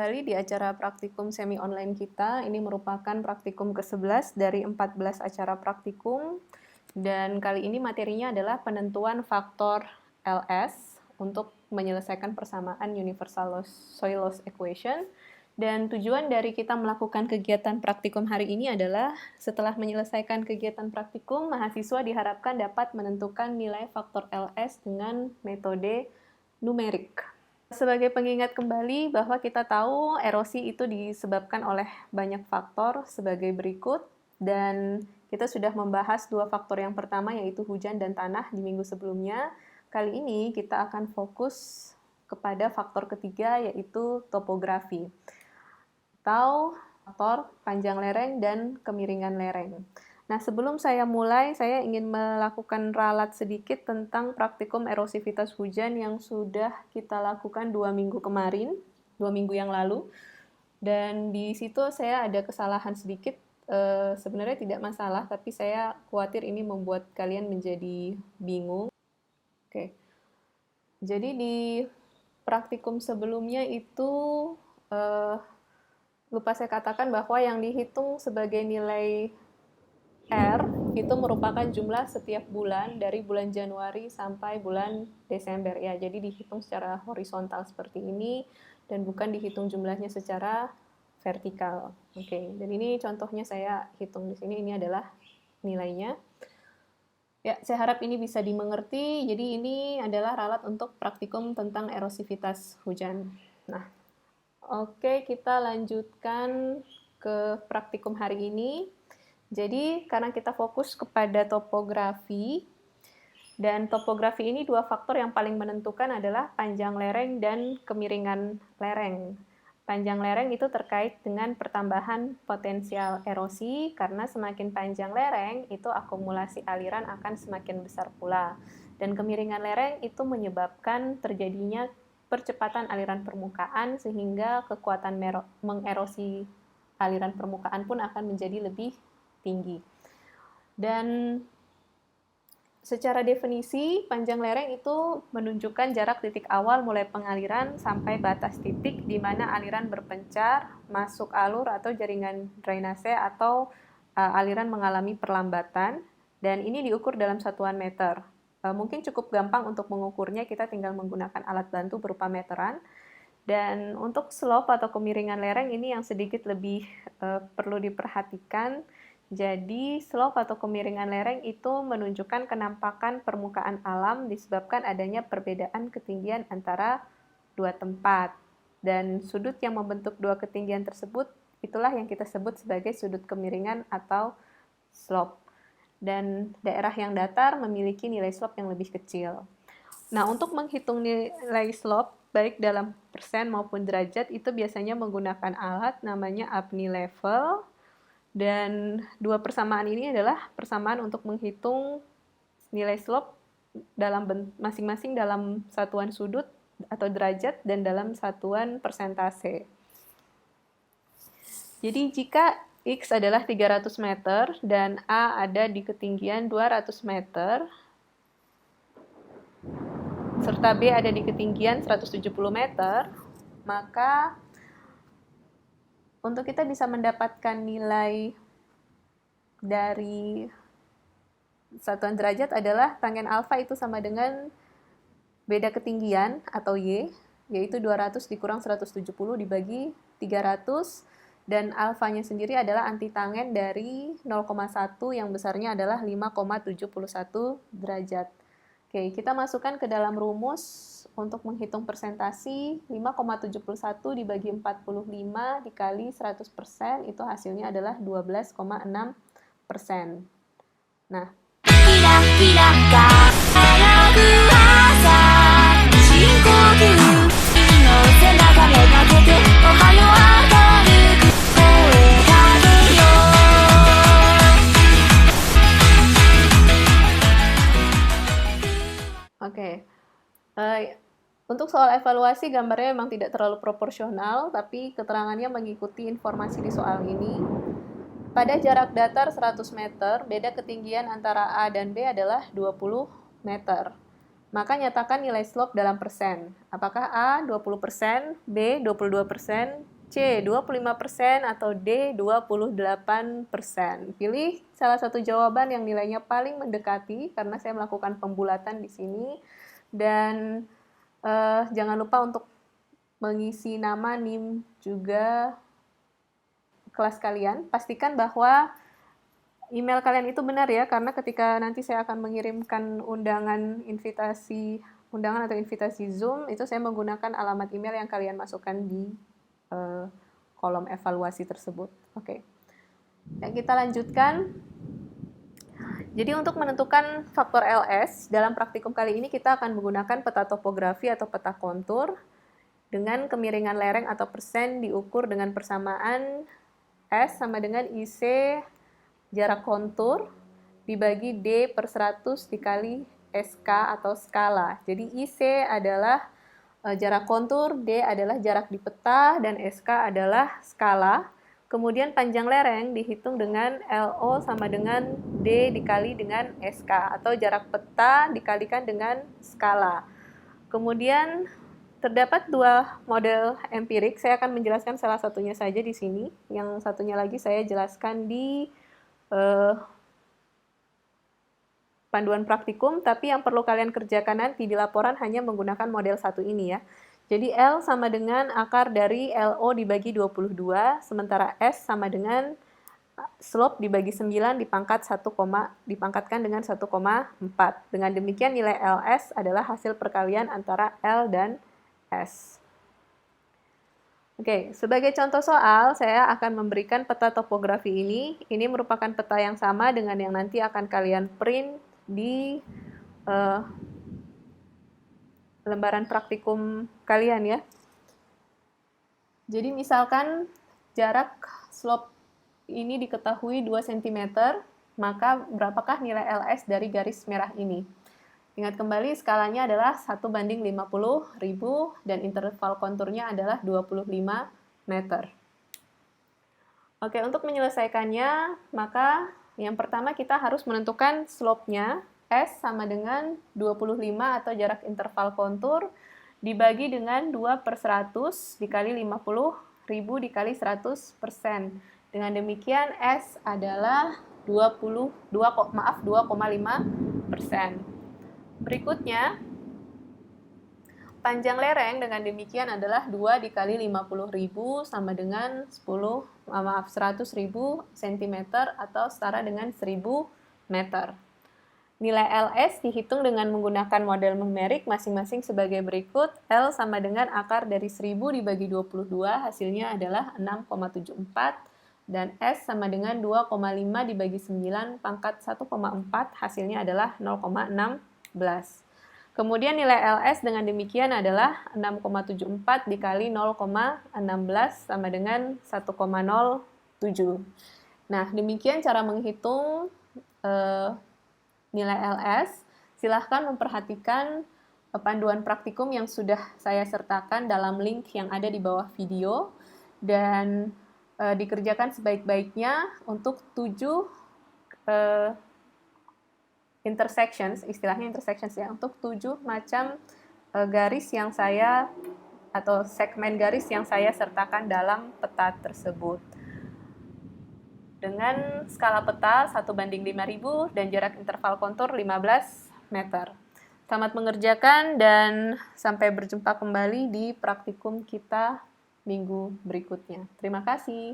Kembali di acara praktikum semi online kita. Ini merupakan praktikum ke-11 dari 14 acara praktikum. Dan kali ini materinya adalah penentuan faktor LS untuk menyelesaikan persamaan universal soil loss equation. Dan tujuan dari kita melakukan kegiatan praktikum hari ini adalah setelah menyelesaikan kegiatan praktikum, mahasiswa diharapkan dapat menentukan nilai faktor LS dengan metode numerik. Sebagai pengingat kembali bahwa kita tahu erosi itu disebabkan oleh banyak faktor sebagai berikut, dan kita sudah membahas dua faktor yang pertama yaitu hujan dan tanah di minggu sebelumnya. Kali ini kita akan fokus kepada faktor ketiga yaitu topografi atau faktor panjang lereng dan kemiringan lereng. Nah, sebelum saya mulai, saya ingin melakukan ralat sedikit tentang praktikum erosivitas hujan yang sudah kita lakukan 2 minggu kemarin, 2 minggu yang lalu. Dan di situ saya ada kesalahan sedikit, sebenarnya tidak masalah, tapi saya khawatir ini membuat kalian menjadi bingung. Oke. Jadi di praktikum sebelumnya itu, lupa saya katakan bahwa yang dihitung sebagai nilai R itu merupakan jumlah setiap bulan dari bulan Januari sampai bulan Desember ya. Jadi dihitung secara horizontal seperti ini dan bukan dihitung jumlahnya secara vertikal. Oke, dan ini contohnya saya hitung di sini, ini adalah nilainya. Ya, saya harap ini bisa dimengerti. Jadi ini adalah ralat untuk praktikum tentang erosivitas hujan. Nah, oke, kita lanjutkan ke praktikum hari ini. Jadi, karena kita fokus kepada topografi, dan topografi ini dua faktor yang paling menentukan adalah panjang lereng dan kemiringan lereng. Panjang lereng itu terkait dengan pertambahan potensial erosi, karena semakin panjang lereng, itu akumulasi aliran akan semakin besar pula. Dan kemiringan lereng itu menyebabkan terjadinya percepatan aliran permukaan, sehingga kekuatan mengerosi aliran permukaan pun akan menjadi lebih tinggi. Dan secara definisi, panjang lereng itu menunjukkan jarak titik awal mulai pengaliran sampai batas titik di mana aliran berpencar, masuk alur atau jaringan drainase atau aliran mengalami perlambatan, dan ini diukur dalam satuan meter. Mungkin cukup gampang untuk mengukurnya, kita tinggal menggunakan alat bantu berupa meteran. Dan untuk slope atau kemiringan lereng ini yang sedikit lebih perlu diperhatikan. Jadi, slope atau kemiringan lereng itu menunjukkan kenampakan permukaan alam disebabkan adanya perbedaan ketinggian antara dua tempat. Dan sudut yang membentuk dua ketinggian tersebut, itulah yang kita sebut sebagai sudut kemiringan atau slope. Dan daerah yang datar memiliki nilai slope yang lebih kecil. Nah, untuk menghitung nilai slope, baik dalam persen maupun derajat, itu biasanya menggunakan alat namanya Abney level. Dan dua persamaan ini adalah persamaan untuk menghitung nilai slope dalam masing-masing dalam satuan sudut atau derajat dan dalam satuan persentase. Jadi jika X adalah 300 meter dan A ada di ketinggian 200 meter, serta B ada di ketinggian 170 meter, maka untuk kita bisa mendapatkan nilai dari satuan derajat adalah tangen alfa itu sama dengan beda ketinggian atau Y, yaitu 200 dikurang 170 dibagi 300, dan alfanya sendiri adalah antitangen dari 0,1 yang besarnya adalah 5,71 derajat. Oke, kita masukkan ke dalam rumus untuk menghitung persentasi. 5,71 dibagi 45 dikali 100%, itu hasilnya adalah 12,6%. Nah, Oke, untuk soal evaluasi gambarnya memang tidak terlalu proporsional, tapi keterangannya mengikuti informasi di soal ini. Pada jarak datar 100 meter, beda ketinggian antara A dan B adalah 20 meter. Maka nyatakan nilai slope dalam persen. Apakah A 20%, B 22%, C 25%, atau D 28%. Pilih salah satu jawaban yang nilainya paling mendekati karena saya melakukan pembulatan di sini. Dan jangan lupa untuk mengisi nama, NIM, juga kelas kalian. Pastikan bahwa email kalian itu benar ya, karena ketika nanti saya akan mengirimkan undangan atau invitasi Zoom, itu saya menggunakan alamat email yang kalian masukkan di kolom evaluasi tersebut. Oke. Ya, kita lanjutkan. Jadi untuk menentukan faktor LS, dalam praktikum kali ini kita akan menggunakan peta topografi atau peta kontur dengan kemiringan lereng atau persen diukur dengan persamaan S sama dengan IC jarak kontur dibagi D per 100 dikali SK atau skala. Jadi IC adalah jarak kontur, D adalah jarak di peta, dan SK adalah skala. Kemudian panjang lereng dihitung dengan LO sama dengan D dikali dengan SK, atau jarak peta dikalikan dengan skala. Kemudian terdapat dua model empirik, saya akan menjelaskan salah satunya saja di sini. Yang satunya lagi saya jelaskan di panduan praktikum, tapi yang perlu kalian kerjakan nanti di laporan hanya menggunakan model satu ini ya. Jadi L sama dengan akar dari LO dibagi 22, sementara S sama dengan slope dibagi 9 dipangkatkan dengan 1,4. Dengan demikian nilai LS adalah hasil perkalian antara L dan S. Oke, sebagai contoh soal, saya akan memberikan peta topografi ini. Ini merupakan peta yang sama dengan yang nanti akan kalian print di lembaran praktikum kalian ya. Jadi misalkan jarak slope ini diketahui 2 cm, maka berapakah nilai LS dari garis merah ini? Ingat kembali skalanya adalah 1:50.000 dan interval konturnya adalah 25 meter. Oke, untuk menyelesaikannya, maka yang pertama kita harus menentukan slope-nya. S sama dengan 25 atau jarak interval kontur dibagi dengan 2 per 100 dikali 50.000 dikali 100%. Dengan demikian S adalah 2,5%. Berikutnya, panjang lereng dengan demikian adalah 2 dikali 50.000 sama dengan 100.000 cm atau setara dengan 1.000 meter. Nilai LS dihitung dengan menggunakan model numerik masing-masing sebagai berikut. L sama dengan akar dari 1000 dibagi 22, hasilnya adalah 6,74. Dan S sama dengan 2,5 dibagi 9 pangkat 1,4, hasilnya adalah 0,16. Kemudian nilai LS dengan demikian adalah 6,74 dikali 0,16 sama dengan 1,07. Nah, demikian cara menghitung nilai LS. Silahkan memperhatikan panduan praktikum yang sudah saya sertakan dalam link yang ada di bawah video, dan dikerjakan sebaik-baiknya untuk 7 intersections, istilahnya intersections ya, untuk 7 macam garis yang atau segmen garis yang saya sertakan dalam peta tersebut. Dengan skala peta 1:5000 dan jarak interval kontur 15 meter. Selamat mengerjakan dan sampai berjumpa kembali di praktikum kita minggu berikutnya. Terima kasih.